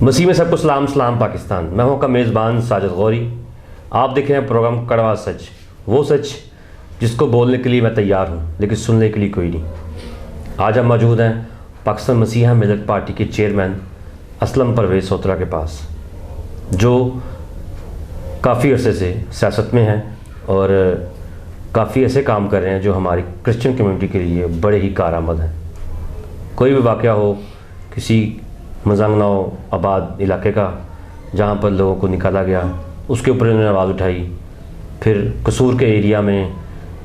मसीह में सबको सलाम सलाम पाकिस्तान। मैं हूं का मेज़बान साजिद गौरी। आप देख रहे हैं प्रोग्राम कड़वा सच, वो सच जिसको बोलने के लिए मैं तैयार हूं लेकिन सुनने के लिए कोई नहीं। आज हम मौजूद हैं पाकिस्तान मसीहा मिलत पार्टी के चेयरमैन असलम परवेज़ सोतरा के पास, जो काफ़ी अरसे से सियासत में हैं और काफ़ी ऐसे काम कर रहे हैं जो हमारी क्रिश्चियन कम्युनिटी के लिए बड़े ही कारआमद हैं। कोई भी वाक़या हो किसी मजंगनाओ आबाद इलाके का जहाँ पर लोगों को निकाला गया, उसके ऊपर उन्होंने आवाज़ उठाई। फिर कसूर के एरिया में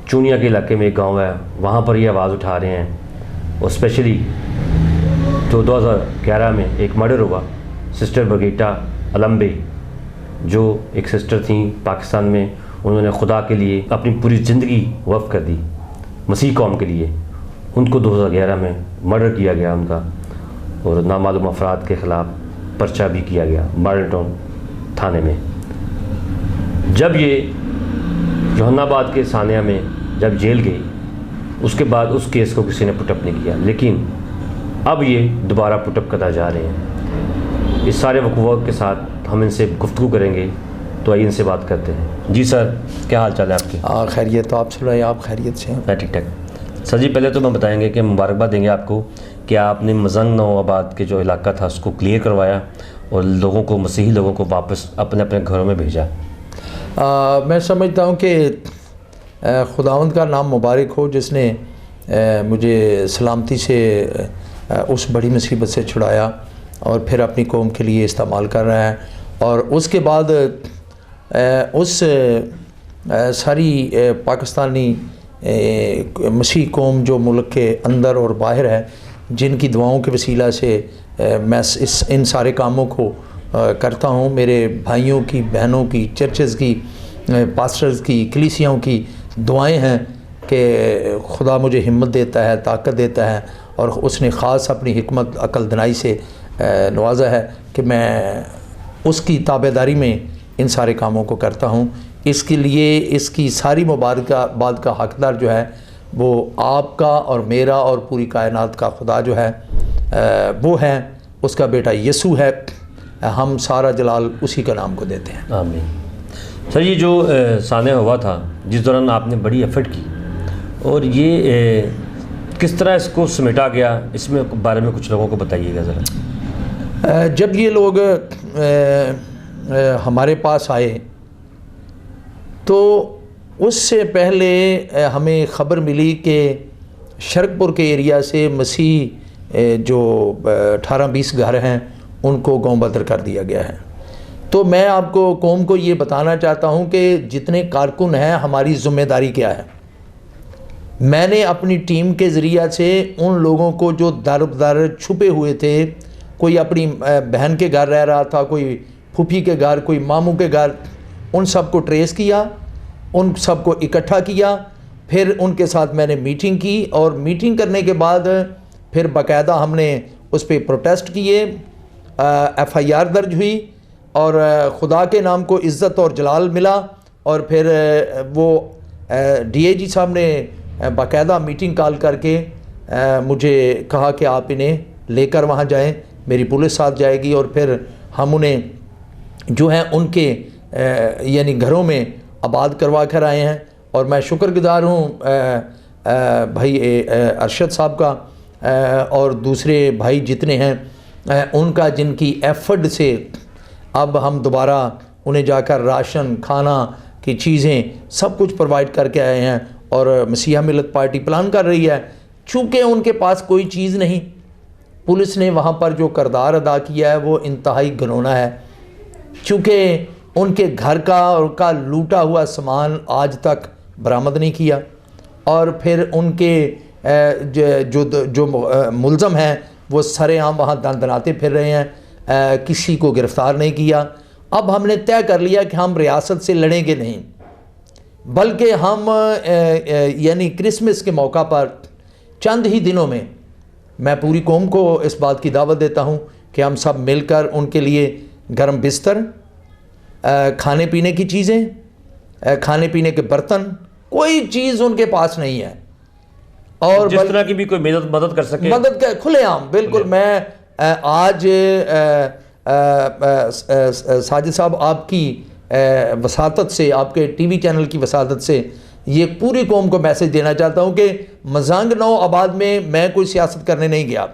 चूनिया के इलाके में एक गांव है, वहाँ पर ये आवाज़ उठा रहे हैं। और स्पेशली जो 2011 में एक मर्डर हुआ सिस्टर बगीटा अलम्बे, जो एक सिस्टर थी पाकिस्तान में, उन्होंने खुदा के लिए अपनी पूरी ज़िंदगी वक्फ कर दी मसीह कौम के लिए। उनको 2011 में मर्डर किया गया उनका, और नामालूम अफराद के ख़िलाफ़ पर्चा भी किया गया मॉडल टाउन थाने में। जब ये जहानाबाद के सानिया में जब जेल गई, उसके बाद उस केस को किसी ने पुटअप नहीं किया, लेकिन अब ये दोबारा पुटअप करना जा रहे हैं। इस सारे वक़ूअ के साथ हम इनसे गुफ्तगू करेंगे, तो आइए इनसे बात करते हैं। जी सर, क्या हाल चाल है आपके? खैरियत। तो आप सुनाइए, आप खैरियत से हैं? मैं ठीक ठाक। सर जी, पहले तो मैं बताएंगे कि मुबारकबाद देंगे आपको कि आपने मजंगनाओ आबाद के जो इलाका था उसको क्लियर करवाया और लोगों को, मसीही लोगों को वापस अपने अपने घरों में भेजा। मैं समझता हूँ कि खुदावंद का नाम मुबारक हो जिसने मुझे सलामती से उस बड़ी मुसीबत से छुड़ाया और फिर अपनी कौम के लिए इस्तेमाल कर रहा है। और उसके बाद उस सारी पाकिस्तानी मसीह कौम जो मुल्क के अंदर और बाहर है, जिनकी दुआओं के वसीला से मैं इन सारे कामों को करता हूँ। मेरे भाइयों की, बहनों की, चर्चेज़ की, पास्टर्स की, कलीसियाओं की दुआएं हैं कि खुदा मुझे हिम्मत देता है, ताकत देता है, और उसने ख़ास अपनी हिकमत अक़ल दनाई से नवाजा है कि मैं उसकी ताबेदारी में इन सारे कामों को करता हूँ। इसके लिए इसकी सारी मुबारकबाद का हकदार जो है वो आपका और मेरा और पूरी कायनात का खुदा जो है वो है, उसका बेटा यीशु है। हम सारा जलाल उसी का नाम को देते हैं। आमीन। सर, ये जो सानिया हुआ था जिस दौरान आपने बड़ी एफर्ट की, और ये किस तरह इसको समेटा गया, इसमें बारे में कुछ लोगों को बताइएगा ज़रा। जब ये लोग हमारे पास आए तो उससे पहले हमें ख़बर मिली कि शरकपुर के एरिया से मसीह जो 18-20 घर हैं उनको गाँव बदर कर दिया गया है। तो मैं आपको कौम को ये बताना चाहता हूँ कि जितने कारकुन हैं, हमारी ज़िम्मेदारी क्या है। मैंने अपनी टीम के ज़रिया से उन लोगों को जो दर बदर छुपे हुए थे, कोई अपनी बहन के घर रह रहा था, कोई फूफी के घर, कोई मामू के घर, उन सब को ट्रेस किया, उन सब को इकट्ठा किया। फिर उनके साथ मैंने मीटिंग की, और मीटिंग करने के बाद फिर बाकायदा हमने उस पर प्रोटेस्ट किए, FIR दर्ज हुई, और खुदा के नाम को इज़्ज़त और जलाल मिला। और फिर वो DIG साहब ने बाकायदा मीटिंग कॉल करके मुझे कहा कि आप इन्हें लेकर वहाँ जाएं, मेरी पुलिस साथ जाएगी, और फिर हम उन्हें जो है उनके यानी घरों में आबाद करवा कर आए हैं। और मैं शुक्रगुज़ार हूँ भाई अरशद साहब का और दूसरे भाई जितने हैं उनका, जिनकी एफर्ट से अब हम दोबारा उन्हें जाकर राशन, खाना की चीज़ें सब कुछ प्रोवाइड करके आए हैं। और मसीहा मिलत पार्टी प्लान कर रही है, चूँकि उनके पास कोई चीज़ नहीं, पुलिस ने वहाँ पर जो किरदार अदा किया है वो इंतहाई घिनौना है। चूँकि उनके घर का और उनका लूटा हुआ सामान आज तक बरामद नहीं किया, और फिर उनके जो मुलज़म हैं वो सरेआम वहाँ दंदनाते फिर रहे हैं, किसी को गिरफ़्तार नहीं किया। अब हमने तय कर लिया कि हम रियासत से लड़ेंगे नहीं, बल्कि हम यानी क्रिसमस के मौका पर चंद ही दिनों में मैं पूरी कौम को इस बात की दावत देता हूँ कि हम सब मिलकर उनके लिए गर्म बिस्तर, खाने पीने की चीज़ें, खाने पीने के बर्तन, कोई चीज़ उनके पास नहीं है, और जिस तरह की भी कोई मदद कर सके, मदद का खुलेआम बिल्कुल। मैं आज साजिद साहब आपकी वसातत से, आपके टीवी चैनल की वसातत से ये पूरी कौम को मैसेज देना चाहता हूँ कि मजांग नौ आबाद में मैं कोई सियासत करने नहीं गया,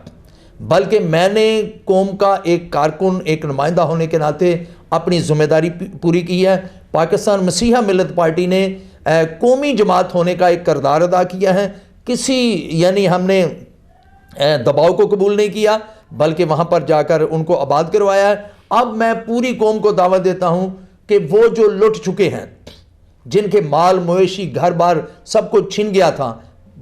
बल्कि मैंने कौम का एक कारकुन, एक नुमाइंदा होने के नाते अपनी ज़िम्मेदारी पूरी की है। पाकिस्तान मसीहा मिलत पार्टी ने कौमी जमात होने का एक किरदार अदा किया है। किसी यानी हमने दबाव को कबूल नहीं किया, बल्कि वहाँ पर जाकर उनको आबाद करवाया है। अब मैं पूरी कौम को दावत देता हूँ कि वो जो लुट चुके हैं, जिनके माल मवेशी घर बार सब कुछ छिन गया था,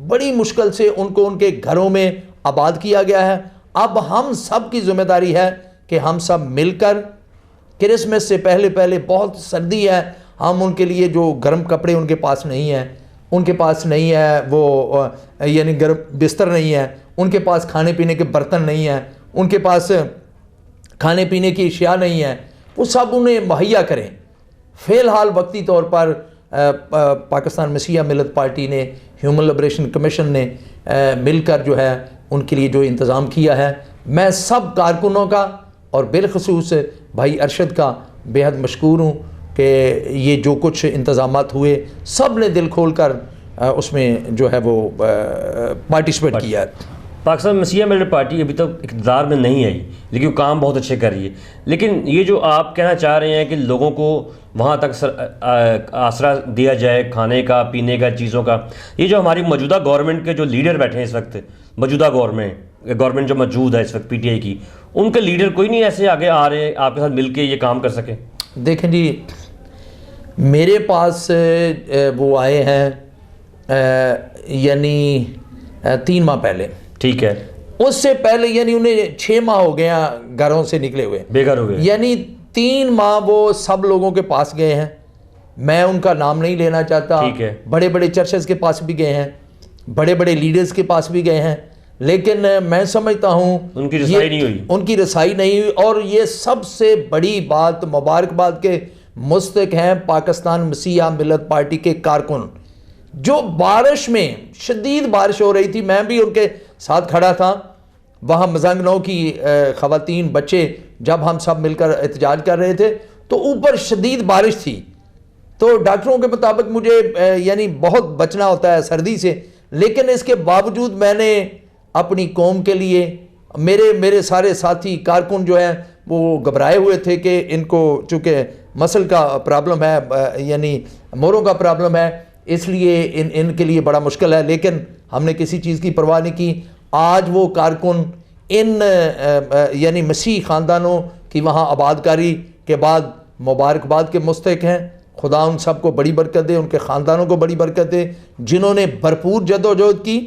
बड़ी मुश्किल से उनको उनके घरों में आबाद किया गया है। अब हम सब की जिम्मेदारी है कि हम सब मिलकर, क्रिसमस से पहले पहले बहुत सर्दी है, हम उनके लिए जो गर्म कपड़े उनके पास नहीं है, उनके पास नहीं है वो यानी गर्म बिस्तर नहीं है, उनके पास खाने पीने के बर्तन नहीं है, उनके पास खाने पीने की अशिया नहीं है, वो सब उन्हें मुहैया करें। फ़िलहाल वक्ती तौर पर पाकिस्तान मसीहा मिलत पार्टी ने, ह्यूमन लिबरेशन कमीशन ने मिलकर जो है उनके लिए जो इंतज़ाम किया है, मैं सब कारकुनों का और बिलखसूस भाई अरशद का बेहद मशकूर हूँ कि ये जो कुछ इंतज़ामात हुए सब ने दिल खोल कर उसमें जो है वो पार्टिसिपेट किया है। पाकिस्तान मसीहा मिलत पार्टी अभी तक इक़्तिदार में नहीं आई, लेकिन वो काम बहुत अच्छे कर रही है। लेकिन ये जो आप कहना चाह रहे हैं कि लोगों को वहाँ तक आसरा दिया जाए, खाने का, पीने का, चीज़ों का, ये जो हमारी मौजूदा गवर्नमेंट के जो लीडर बैठे हैं इस वक्त, मौजूदा गवर्नमेंट जो मौजूद है इस वक्त PTI की, उनके लीडर कोई नहीं ऐसे आगे आ रहे आपके साथ मिल के ये काम कर सके? देखें जी, मेरे पास वो आए हैं यानी 3 माह पहले, ठीक है, उससे पहले यानी उन्हें 6 माह हो गया घरों से निकले हुए, बेघर हो गए, यानी 3 माह वो सब लोगों के पास गए हैं। मैं उनका नाम नहीं लेना चाहता, ठीक है, बड़े बड़े चर्चेस के पास भी गए हैं, बड़े बड़े लीडर्स के पास भी गए हैं, लेकिन मैं समझता हूँ उनकी रसाई नहीं हुई, उनकी रसाई नहीं हुई। और ये सबसे बड़ी बात, मुबारकबाद के मुस्तक हैं पाकिस्तान मसीहा मिलत पार्टी के कारकुन, जो बारिश में, शदीद बारिश हो रही थी, मैं भी उनके साथ खड़ा था वहाँ मजांग नौ की ख़वातीन, बच्चे, जब हम सब मिलकर एहतजाज कर रहे थे तो ऊपर शदीद बारिश थी। तो डॉक्टरों के मुताबिक मुझे यानी बहुत बचना होता है सर्दी से, लेकिन इसके बावजूद मैंने अपनी कौम के लिए, मेरे सारे साथी कारकुन जो हैं वो घबराए हुए थे कि इनको चूँकि मसल का प्रॉब्लम है, यानी मोरों का प्रॉब्लम है, इसलिए इनके लिए बड़ा मुश्किल है, लेकिन हमने किसी चीज़ की परवाह नहीं की। आज वो कारकुन इन यानी मसीह ख़ानदानों की वहाँ आबादकारी के बाद मुबारकबाद के मुस्तहिक हैं। खुदा उन सबको बड़ी बरकत दे, उनके ख़ानदानों को बड़ी बरकत दे, जिन्होंने भरपूर जद्दोजहद की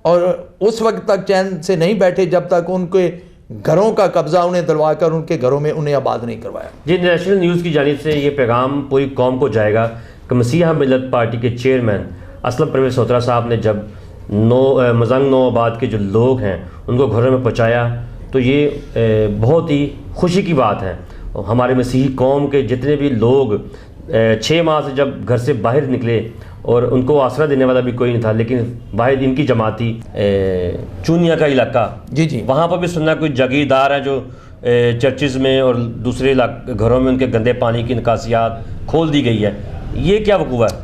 और उस वक्त तक चैन से नहीं बैठे जब तक उनके घरों का कब्ज़ा उन्हें दिलवा कर उनके घरों में उन्हें आबाद नहीं करवाया। जी, नेशनल न्यूज़ की जानिब से ये पैगाम पूरी कौम को जाएगा कि मसीहा मिलत पार्टी के चेयरमैन असलम परवेज़ सोहतरा साहब ने जब मजांग नौ आबाद के जो लोग हैं उनको घरों में पहुँचाया, तो ये बहुत ही खुशी की बात है। हमारे मसीही कौम के जितने भी लोग 6 माह से जब घर से बाहर निकले और उनको आसरा देने वाला भी कोई नहीं था, लेकिन बाहर इनकी जमाती चूनिया का इलाका, जी जी, वहाँ पर भी सुनना कोई जागीरदार हैं जो चर्चिज़ में और दूसरे घरों में उनके गंदे पानी की निकासियात खोल दी गई है। ये क्या वकूआ है?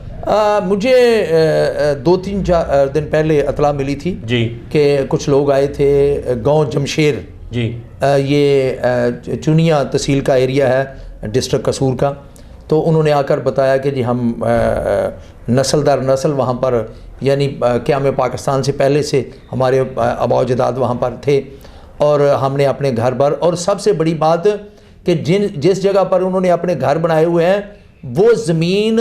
मुझे 2-3 दिन पहले इतला मिली थी जी कि कुछ लोग आए थे गांव जमशेर जी, ये चुनिया तहसील का एरिया है डिस्ट्रिक्ट कसूर का। तो उन्होंने आकर बताया कि जी हम नस्ल दर नस्ल वहाँ पर यानी क़याम पाकिस्तान से पहले से हमारे आबा अजदाद वहाँ पर थे और हमने अपने घर पर, और सबसे बड़ी बात कि जिस जगह पर उन्होंने अपने घर बनाए हुए हैं वो ज़मीन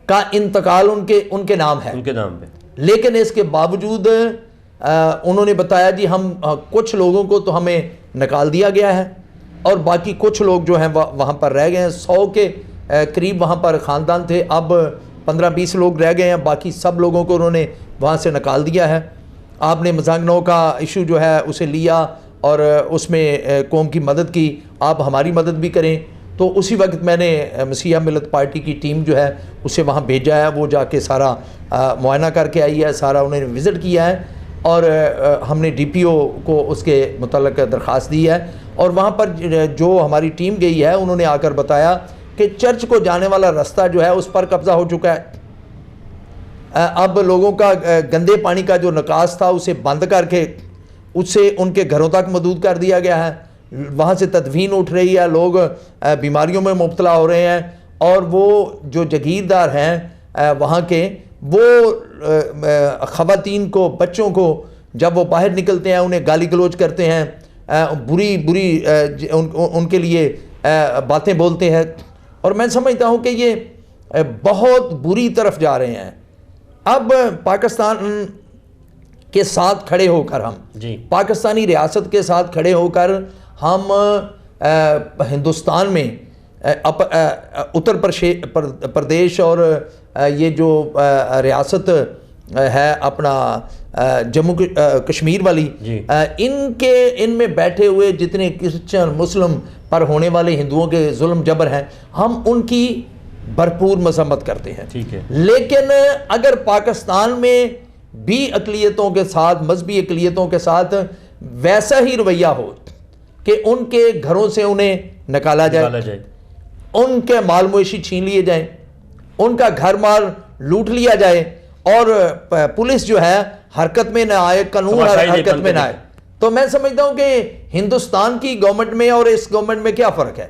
का इंतकाल उनके नाम है, उनके नाम पे, लेकिन इसके बावजूद उन्होंने बताया जी हम कुछ लोगों को तो हमें निकाल दिया गया है और बाकी कुछ लोग जो हैं वहाँ पर रह गए हैं। 100 के करीब वहाँ पर ख़ानदान थे, अब 15-20 लोग रह गए हैं, बाकी सब लोगों को उन्होंने वहाँ से निकाल दिया है। आपने मजांग नौ का इशू जो है उसे लिया और उसमें कौम की मदद की, आप हमारी मदद भी करें। तो उसी वक्त मैंने मसीहा मिलत पार्टी की टीम जो है उसे वहाँ भेजा है, वो जाके सारा मुआयना करके आई है, सारा उन्होंने विज़िट किया है और हमने DPO को उसके मुतल्लिक़ दरख्वास्त दी है। और वहाँ पर जो हमारी टीम गई है उन्होंने आकर बताया कि चर्च को जाने वाला रास्ता जो है उस पर कब्जा हो चुका है। अब लोगों का गंदे पानी का जो निकास था उसे बंद करके उससे उनके घरों तक महदूद कर दिया गया है। वहाँ से तदफीन उठ रही है, लोग बीमारियों में मुब्तला हो रहे हैं, और वो जो जागीरदार हैं वहाँ के, वो ख़वातीन को, बच्चों को जब वो बाहर निकलते हैं उन्हें गाली गलौज करते हैं, बुरी बुरी उनके लिए बातें बोलते हैं। और मैं समझता हूँ कि ये बहुत बुरी तरफ जा रहे हैं। अब पाकिस्तान के साथ खड़े होकर हम पाकिस्तानी रियासत के साथ खड़े होकर हम हिंदुस्तान में उत्तर प्रदेश और ये जो रियासत है अपना जम्मू कश्मीर वाली, इनमें बैठे हुए जितने क्रिश्चियन मुस्लिम पर होने वाले हिंदुओं के जुल्म जबर हैं, हम उनकी भरपूर मजम्मत करते हैं। ठीक है। लेकिन अगर पाकिस्तान में भी अक़लियतों के साथ, मजहबी अक़लियतों के साथ वैसा ही रवैया हो कि उनके घरों से उन्हें निकाला जाए, उनके माल मवेशी छीन लिए जाए, उनका घर माल लूट लिया जाए, और पुलिस जो है हरकत में ना आए, कानून हरकत में ना आए, तो मैं समझता हूं कि हिंदुस्तान की गवर्नमेंट में और इस गवर्नमेंट में क्या फ़र्क है।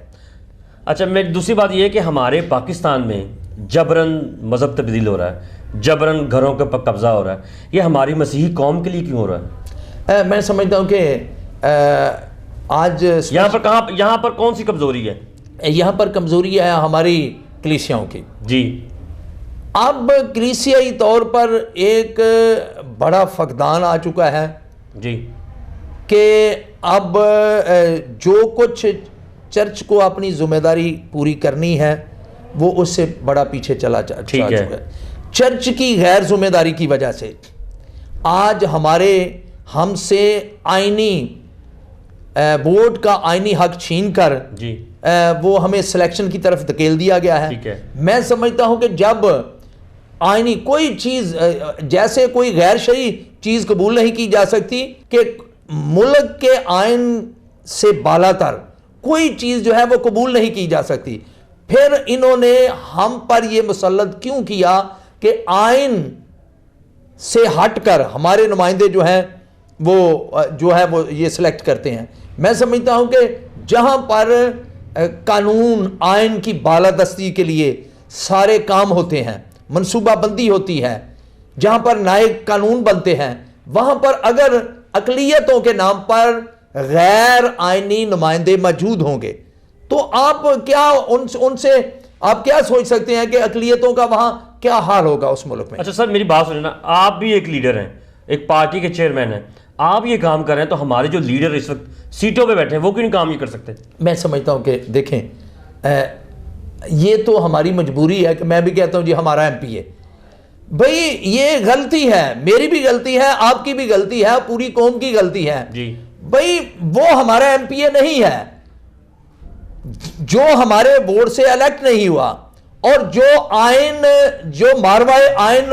अच्छा, मैं दूसरी बात यह है कि हमारे पाकिस्तान में जबरन मज़हब तब्दील हो रहा है, जबरन घरों के पर कब्ज़ा हो रहा है, ये हमारी मसीही कौम के लिए क्यों हो रहा है? मैं समझता हूँ कि आज यहाँ पर कौन सी कमज़ोरी है? यहाँ पर कमज़ोरी है हमारी कलीसियाओं की जी। अब कलीसियाई तौर पर एक बड़ा फकदान आ चुका है जी, कि अब जो कुछ चर्च को अपनी जिम्मेदारी पूरी करनी है वो उससे बड़ा पीछे चला चुका है। चर्च की गैर जिम्मेदारी की वजह से आज हमसे आईनी वोट का आईनी हक छीन कर वो हमें सिलेक्शन की तरफ धकेल दिया गया है। मैं समझता हूं कि जब आईनी कोई चीज़, जैसे कोई गैर शरई चीज़ कबूल नहीं की जा सकती कि मुल्क के आइन से बालातर कोई चीज़ जो है वो कबूल नहीं की जा सकती, फिर इन्होंने हम पर ये मुसल्लत क्यों किया कि आइन से हटकर हमारे नुमाइंदे जो हैं वो ये सिलेक्ट करते हैं। मैं समझता हूं कि जहां पर कानून आइन की बालादस्ती के लिए सारे काम होते हैं, मनसूबाबंदी होती है, जहां पर नए कानून बनते हैं, वहां पर अगर अक़लियतों के नाम पर गैर आइनी नुमाइंदे मौजूद होंगे तो आप क्या उनसे आप क्या सोच सकते हैं कि अक़लियतों का वहां क्या हाल होगा उस मुल्क में। अच्छा सर, मेरी बात सुनिए ना, आप भी एक लीडर हैं, एक पार्टी के चेयरमैन हैं, आप ये काम कर रहे हैं, तो हमारे जो लीडर इस वक्त सीटों पे बैठे हैं वो क्यों काम नहीं कर सकते? मैं समझता हूं कि देखें, ये तो हमारी मजबूरी है कि मैं भी कहता हूं जी हमारा MP है। भाई ये गलती है, मेरी भी गलती है, आपकी भी गलती है, पूरी कौम की गलती है जी। भाई वो हमारा MP नहीं है जो हमारे वोट से इलेक्ट नहीं हुआ, और जो मारवाए आइन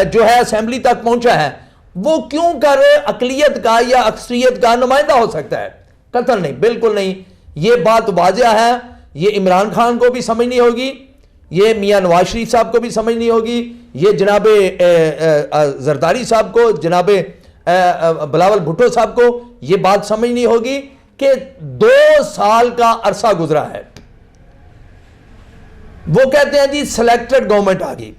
जो है असेंबली तक पहुंचा है, वो क्यों कर अक़लियत का या अक्सरियत का नुमाइंदा हो सकता है? कतई नहीं, बिल्कुल नहीं। ये बात वाज़ेह है, ये इमरान खान को भी समझनी होगी, ये मियां नवाज शरीफ साहब को भी समझनी होगी, ये जनाबे जरदारी साहब को, जनाबे बिलावल भुट्टो साहब को ये बात समझनी होगी कि 2 साल का अरसा गुजरा है। वो कहते हैं जी सिलेक्टेड गवर्नमेंट आ गई।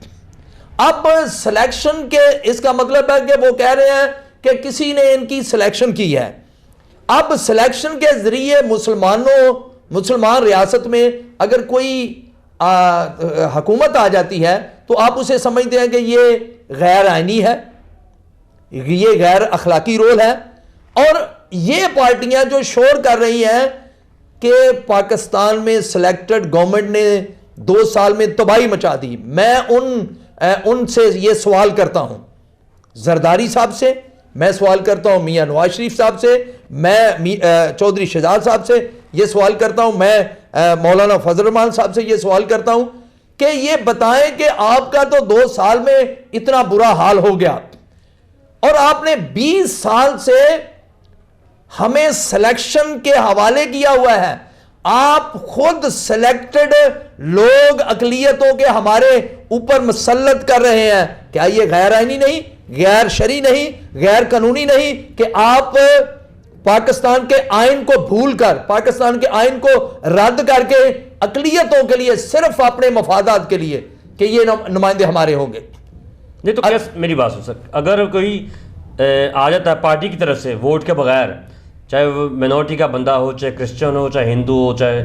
अब सिलेक्शन के इसका मतलब है कि वो कह रहे हैं कि किसी ने इनकी सिलेक्शन की है। अब सिलेक्शन के जरिए मुसलमान रियासत में अगर कोई हुकूमत आ जाती है तो आप उसे समझते हैं कि ये गैर आइनी है, ये गैर अखलाकी रोल है। और ये पार्टियां जो शोर कर रही हैं कि पाकिस्तान में सिलेक्टेड गवर्नमेंट ने 2 साल में तबाही मचा दी, मैं उनसे ये सवाल करता हूं, जरदारी साहब से मैं सवाल करता हूं, मियां नवाज शरीफ साहब से, मैं चौधरी शहजाद साहब से ये सवाल करता हूं, मैं मौलाना फजल रहमान साहब से ये सवाल करता हूं कि ये बताएं कि आपका तो 2 साल में इतना बुरा हाल हो गया और आपने 20 साल से हमें सिलेक्शन के हवाले किया हुआ है। आप खुद सिलेक्टेड लोग अकलियतों के हमारे ऊपर मुसल्लत कर रहे हैं। क्या ये गैर आईनी नहीं, गैर शरी नहीं, गैर कानूनी नहीं कि आप पाकिस्तान के आइन को भूलकर, पाकिस्तान के आइन को रद्द करके अकलियतों के लिए, सिर्फ अपने मफादात के लिए कि ये नुमाइंदे हमारे होंगे? नहीं तो क्या मेरी बात सुन सर, अगर कोई आ जाता है पार्टी की तरफ से वोट के बगैर, चाहे वो मिनॉरिटी का बंदा हो, चाहे क्रिश्चियन हो, चाहे हिंदू हो, चाहे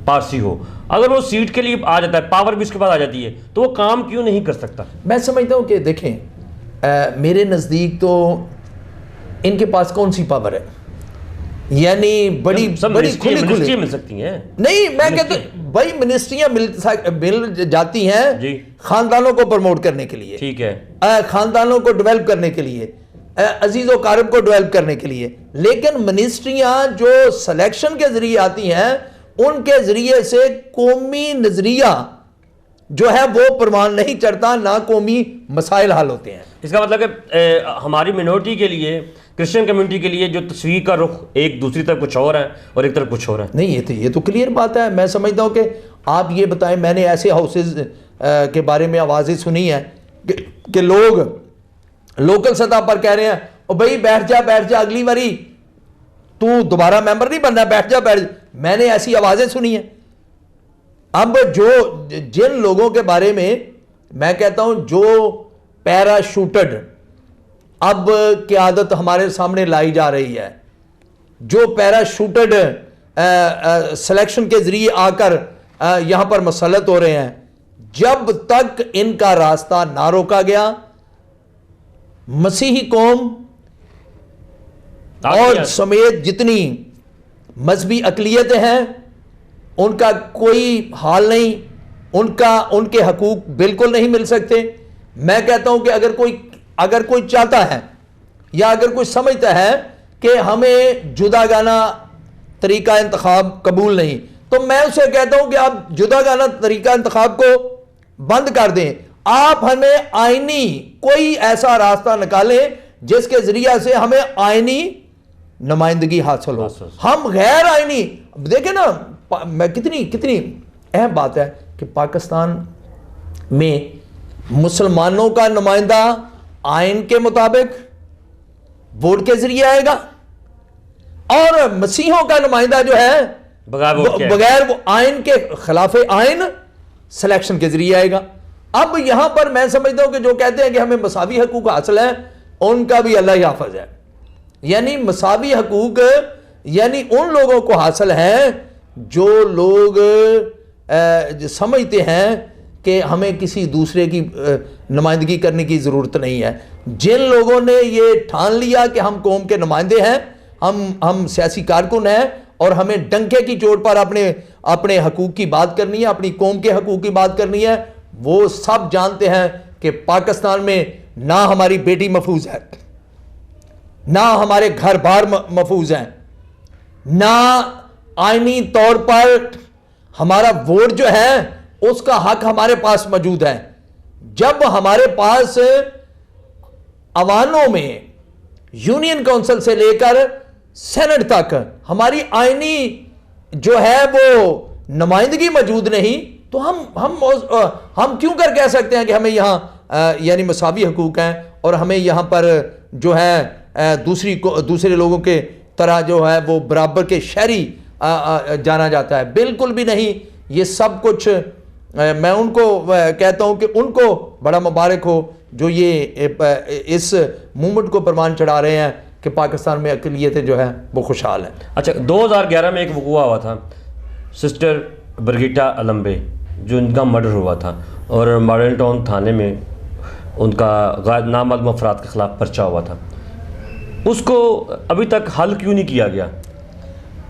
पारसी हो, अगर वो सीट के लिए आ जाता है, पावर भी उसके पास आ जाती है, तो वो काम क्यों नहीं कर सकता? मैं समझता हूं कि देखें, मेरे नज़दीक तो इनके पास कौन सी पावर है? यानी बड़ी बड़ी खुली मिल सकती हैं। नहीं, मैं कहता भाई मिनिस्ट्रियां मिल जाती हैं जी, खानदानों को प्रमोट करने के लिए, ठीक है, खानदानों को डेवलप करने के लिए, अजीज़ व कारब को डेवलप करने के लिए। लेकिन मिनिस्ट्रियां जो सिलेक्शन के जरिए आती हैं, उनके जरिए से कौमी नजरिया जो है वो प्रमाण नहीं चढ़ता, ना कौमी मसाइल हल होते हैं। इसका मतलब कि हमारी मिनॉरिटी के लिए, क्रिश्चियन कम्युनिटी के लिए जो तस्वीर का रुख एक दूसरी तरफ कुछ और है और एक तरफ कुछ और है। नहीं, ये तो क्लियर बात है। मैं समझता हूं कि आप ये बताएं, मैंने ऐसे हाउसेज के बारे में आवाज़ें सुनी हैं कि लोग लोकल सतह पर कह रहे हैं, ओ भाई बैठ जा, अगली बारी तू दोबारा मेंबर नहीं बनना, बैठ जा। मैंने ऐसी आवाज़ें सुनी हैं। अब जिन लोगों के बारे में मैं कहता हूं जो पैराशूटेड अब क़यादत हमारे सामने लाई जा रही है, जो पैराशूटेड सिलेक्शन के जरिए आकर यहां पर मसलत हो रहे हैं, जब तक इनका रास्ता ना रोका गया, मसीही कौम और समेत जितनी मजहबी अकलियतें हैं, उनका कोई हाल नहीं, उनके हकूक बिल्कुल नहीं मिल सकते। मैं कहता हूं कि अगर कोई चाहता है या अगर कोई समझता है कि हमें जुदागाना तरीका इंतखाब कबूल नहीं, तो मैं उसे कहता हूं कि आप जुदागाना तरीका इंतखाब को बंद कर दें। आप हमें आईनी कोई ऐसा रास्ता निकालें जिसके जरिया से हमें आईनी नुमाइंदगी हासिल हो। हम गैर आईनी, देखें ना, मैं कितनी अहम बात है कि पाकिस्तान में मुसलमानों का नुमाइंदा आइन के मुताबिक वोट के जरिए आएगा और मसीहों का नुमाइंदा जो है बगैर वो आइन के खिलाफ आइन सिलेक्शन के जरिए आएगा। अब यहां पर मैं समझता हूं कि जो कहते हैं कि हमें मसावी हकूक हासिल है, उनका भी अल्लाह ही हाफिज है। यानी मसावी हकूक यानी उन लोगों को हासिल है जो लोग समझते हैं कि हमें किसी दूसरे की नुमाइंदगी करने की ज़रूरत नहीं है। जिन लोगों ने ये ठान लिया कि हम कौम के नुमाइंदे हैं, हम सियासी कारकुन हैं और हमें डंके की चोट पर अपने हकूक़ की बात करनी है, अपनी कौम के हकूक़ की बात करनी है, वो सब जानते हैं कि पाकिस्तान में ना हमारी बेटी महफूज है, ना हमारे घर बार महफूज हैं, ना आईनी तौर पर हमारा वोट जो है उसका हक हमारे पास मौजूद है। जब हमारे पास अवानों में यूनियन काउंसिल से लेकर सेनेट तक हमारी आईनी जो है वो नुमाइंदगी मौजूद नहीं, तो हम क्यों कर कह सकते हैं कि हमें यहाँ यानी मसावी हकूक हैं और हमें यहाँ पर जो है दूसरे लोगों के तरह जो है वो बराबर के शहरी जाना जाता है? बिल्कुल भी नहीं। ये सब कुछ मैं उनको कहता हूं कि उनको बड़ा मुबारक हो जो ये इस मूवमेंट को प्रमाण चढ़ा रहे हैं कि पाकिस्तान में अक़लियतें जो है वो खुशहाल हैं। अच्छा, 2011 में एक वक़ूआ हुआ था, सिस्टर ब्रिगिटा अलम्बे, जो उनका मर्डर हुआ था और मॉडल टाउन थाने में उनका नामालूम अफराद के ख़िलाफ़ पर्चा हुआ था। उसको अभी तक हल क्यों नहीं किया गया?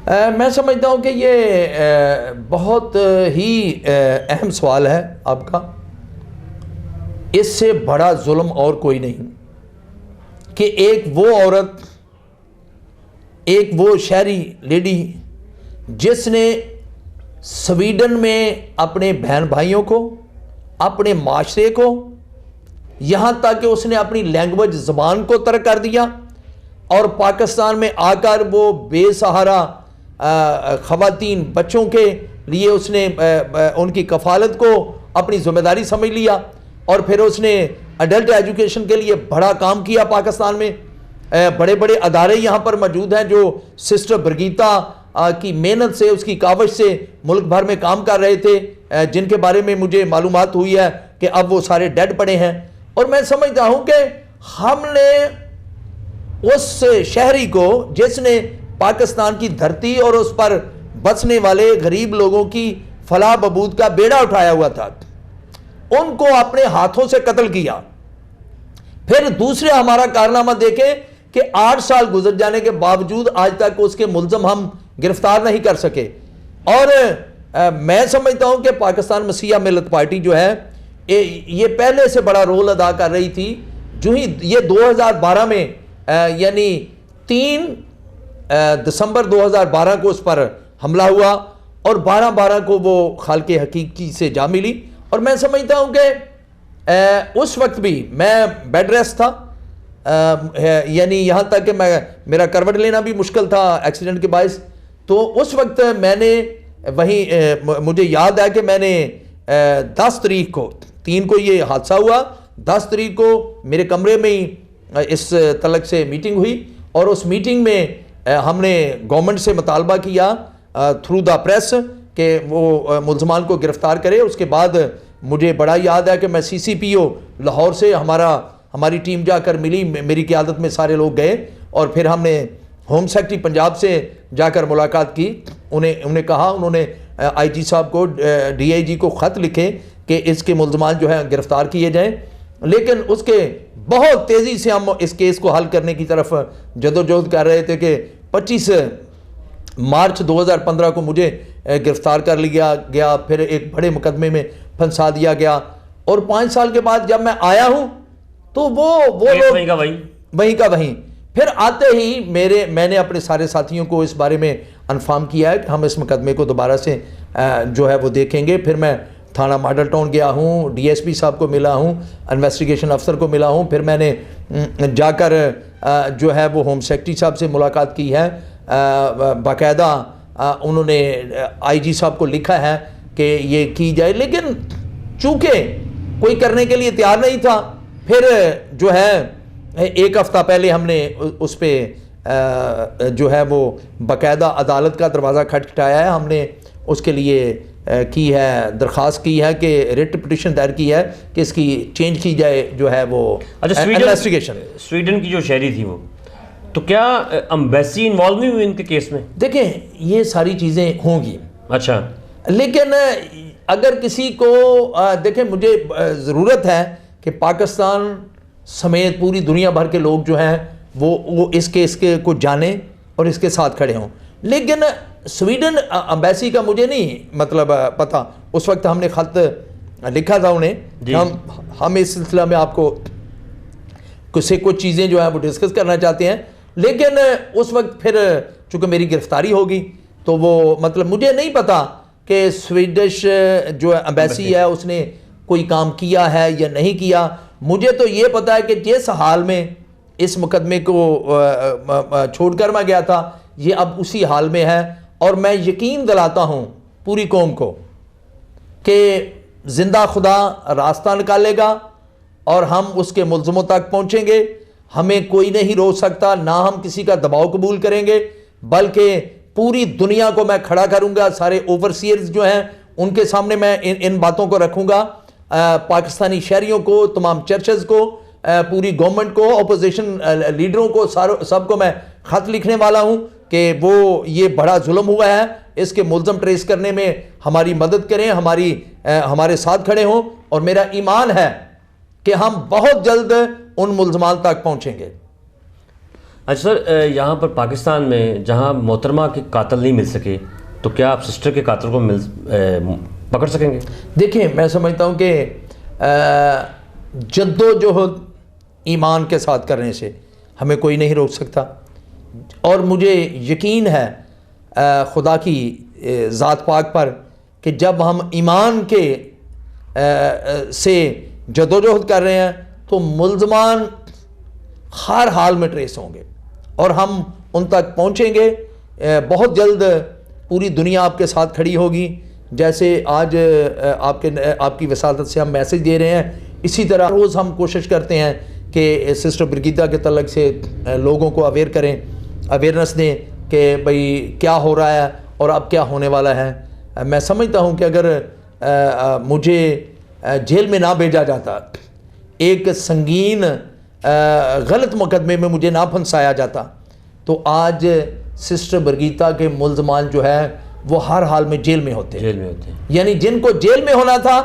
मैं समझता हूँ कि ये बहुत ही अहम सवाल है आपका। इससे बड़ा जुल्म और कोई नहीं कि एक वो औरत, एक वो शहरी लेडी जिसने स्वीडन में अपने बहन भाइयों को, अपने माशरे को, यहाँ तक कि उसने अपनी लैंग्वेज ज़बान को तर्क कर दिया और पाकिस्तान में आकर वो बेसहारा ख़वातीन बच्चों के लिए उसने उनकी कफ़ालत को अपनी ज़िम्मेदारी समझ लिया और फिर उसने अडल्ट एजुकेशन के लिए बड़ा काम किया। पाकिस्तान में बड़े बड़े अदारे यहाँ पर मौजूद हैं जो सिस्टर बरगीता की मेहनत से, उसकी कावश से मुल्क भर में काम कर रहे थे, जिनके बारे में मुझे मालूमात हुई है कि अब वो सारे डेड पड़े हैं। और मैं समझता हूँ कि हमने उस शहरी को जिसने पाकिस्तान की धरती और उस पर बसने वाले गरीब लोगों की फलाह बबूद का बेड़ा उठाया हुआ था, उनको अपने हाथों से कत्ल किया। फिर दूसरे हमारा कारनामा देखें कि 8 साल गुजर जाने के बावजूद आज तक उसके मुल्ज़िम हम गिरफ्तार नहीं कर सके। और मैं समझता हूं कि पाकिस्तान मसीहा मिलत पार्टी जो है ये पहले से बड़ा रोल अदा कर रही थी। जो ही ये 2012 में यानी 3 दिसंबर 2012 को उस पर हमला हुआ और 12/12 को वो खालके हकीकी से जा मिली। और मैं समझता हूं कि उस वक्त भी मैं बेड रेस्ट था, यानी यहाँ तक कि मेरा करवट लेना भी मुश्किल था एक्सीडेंट के बायस। तो उस वक्त मैंने वहीं मुझे याद है कि मैंने 10 तारीख को 3 को ये हादसा हुआ, 10 तारीख को मेरे कमरे में ही इस तलक से मीटिंग हुई और उस मीटिंग में हमने गवर्नमेंट से मुतालबा किया थ्रू द प्रेस कि वो मुल्ज़मान को गिरफ्तार करे। उसके बाद मुझे बड़ा याद है कि मैं CCPO लाहौर से हमारी टीम जाकर मिली, मेरी क़यादत में सारे लोग गए और फिर हमने होम सेक्रेटरी पंजाब से जाकर मुलाकात की। उन्हें कहा, उन्होंने IG साहब को, DIG को ख़त लिखे कि इसके मुल्ज़मान जो है गिरफ़्तार किए जाएं। लेकिन उसके बहुत तेज़ी से हम इस केस को हल करने की तरफ जदोजहद कर रहे थे कि 25 मार्च 2015 को मुझे गिरफ़्तार कर लिया गया, फिर एक बड़े मुकदमे में फंसा दिया गया और 5 साल के बाद जब मैं आया हूँ तो वो लोग वहीं का वहीं। फिर आते ही मैंने अपने सारे साथियों को इस बारे में इन्फॉर्म किया है कि हम इस मुकदमे को दोबारा से जो है वो देखेंगे। फिर मैं थाना मॉडल टाउन गया हूँ, DSP साहब को मिला हूँ, इन्वेस्टिगेशन अफसर को मिला हूँ, फिर मैंने जाकर जो है वो होम सेक्रेटरी साहब से मुलाकात की है। बाकायदा उन्होंने IG साहब को लिखा है कि ये की जाए, लेकिन चूँकि कोई करने के लिए तैयार नहीं था, फिर जो है 1 हफ़्ता पहले हमने उस पर जो है वो बाकायदा अदालत का दरवाज़ा खटखटाया है। हमने उसके लिए की है, दरख्वास्त की है कि रिट पिटिशन दायर की है कि इसकी चेंज की जाए जो है वो इन्वेस्टिगेशन। स्वीडन की जो शहरी थी वो, तो क्या एम्बेसी इन्वॉल्व नहीं हुई इनके केस में? देखें, ये सारी चीज़ें होंगी, अच्छा, लेकिन अगर किसी को देखें, मुझे ज़रूरत है कि पाकिस्तान समेत पूरी दुनिया भर के लोग जो हैं वो इस केस के को जाने और इसके साथ खड़े हों। लेकिन स्वीडन एम्बेसी का मुझे नहीं मतलब पता। उस वक्त हमने ख़त लिखा था उन्हें कि हम इस सिलसिला में आपको कुछ चीज़ें जो है वो डिस्कस करना चाहते हैं। लेकिन उस वक्त फिर चूँकि मेरी गिरफ्तारी होगी तो वो मतलब मुझे नहीं पता कि स्वीडिश जो एम्बेसी है उसने कोई काम किया है या नहीं किया। मुझे तो ये पता है कि जिस हाल में इस मुकदमे को छोड़कर मैं गया था, ये अब उसी हाल में है। और मैं यकीन दिलाता हूँ पूरी कौम को कि जिंदा खुदा रास्ता निकालेगा और हम उसके मुल्ज़िमों तक पहुँचेंगे। हमें कोई नहीं रोक सकता, ना हम किसी का दबाव कबूल करेंगे, बल्कि पूरी दुनिया को मैं खड़ा करूँगा। सारे ओवरसीयर्स जो हैं उनके सामने मैं इन बातों को रखूँगा, पाकिस्तानी शहरियों को, तमाम चर्चेज़ को, पूरी गवर्नमेंट को, अपोजिशन लीडरों को, सबको मैं ख़त लिखने वाला हूँ कि वो ये बड़ा जुल्म हुआ है, इसके मुल्ज़िम ट्रेस करने में हमारी मदद करें, हमारे साथ खड़े हों। और मेरा ईमान है कि हम बहुत जल्द उन मुल्ज़मान तक पहुँचेंगे। अच्छा सर, यहाँ पर पाकिस्तान में जहाँ मोहतरमा के कातिल नहीं मिल सके, तो क्या आप सिस्टर के कातिल को पकड़ सकेंगे? देखिए, मैं समझता हूँ कि जद्दोजहद ईमान के साथ करने से हमें कोई नहीं रोक सकता। और मुझे यकीन है खुदा की ज़ात पाक पर कि जब हम ईमान के से जदोजहद कर रहे हैं तो मुल्ज़मान हर हाल में ट्रेस होंगे और हम उन तक पहुँचेंगे। बहुत जल्द पूरी दुनिया आपके साथ खड़ी होगी। जैसे आज आपकी वसालत से हम मैसेज दे रहे हैं, इसी तरह रोज़ हम कोशिश करते हैं कि सिस्टर ब्रिगिदा के तलक से लोगों को अवेयर करें, अवेयरनेस दें कि भाई क्या हो रहा है और अब क्या होने वाला है। मैं समझता हूँ कि अगर मुझे जेल में ना भेजा जाता, एक संगीन गलत मुकदमे में मुझे ना फंसाया जाता, तो आज सिस्टर ब्रिगिदा के मुल्ज़मान जो है वो हर हाल में जेल में होते। यानी जिनको जेल में होना था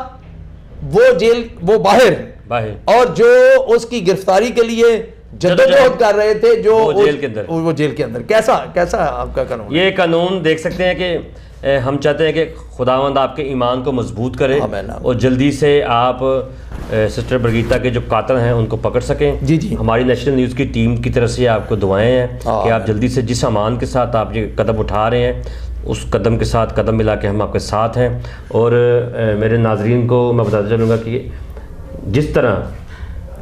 वो बाहर, और जो उसकी गिरफ्तारी के लिए जद्दोजहद कर रहे थे वो जेल के अंदर। कैसा आपका कानून? ये कानून देख सकते हैं कि हम चाहते हैं कि खुदावंद आपके ईमान को मजबूत करे और जल्दी से आप सिस्टर ब्रिगिदा के जो कातिल हैं उनको पकड़ सकें। जी। हमारी नेशनल न्यूज़ की टीम की तरफ से आपको दुआएं हैं कि आप जल्दी से जिस अमान के साथ आप ये कदम उठा रहे हैं उस कदम के साथ कदम मिला के हम आपके साथ हैं। और मेरे नाजरीन को मैं बताता चलूँगा कि जिस तरह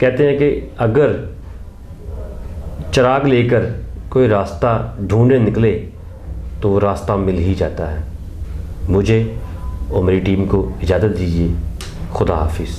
कहते हैं कि अगर चिराग लेकर कोई रास्ता ढूंढने निकले तो वो रास्ता मिल ही जाता है। मुझे और मेरी टीम को इजाज़त दीजिए। खुदा हाफिज़।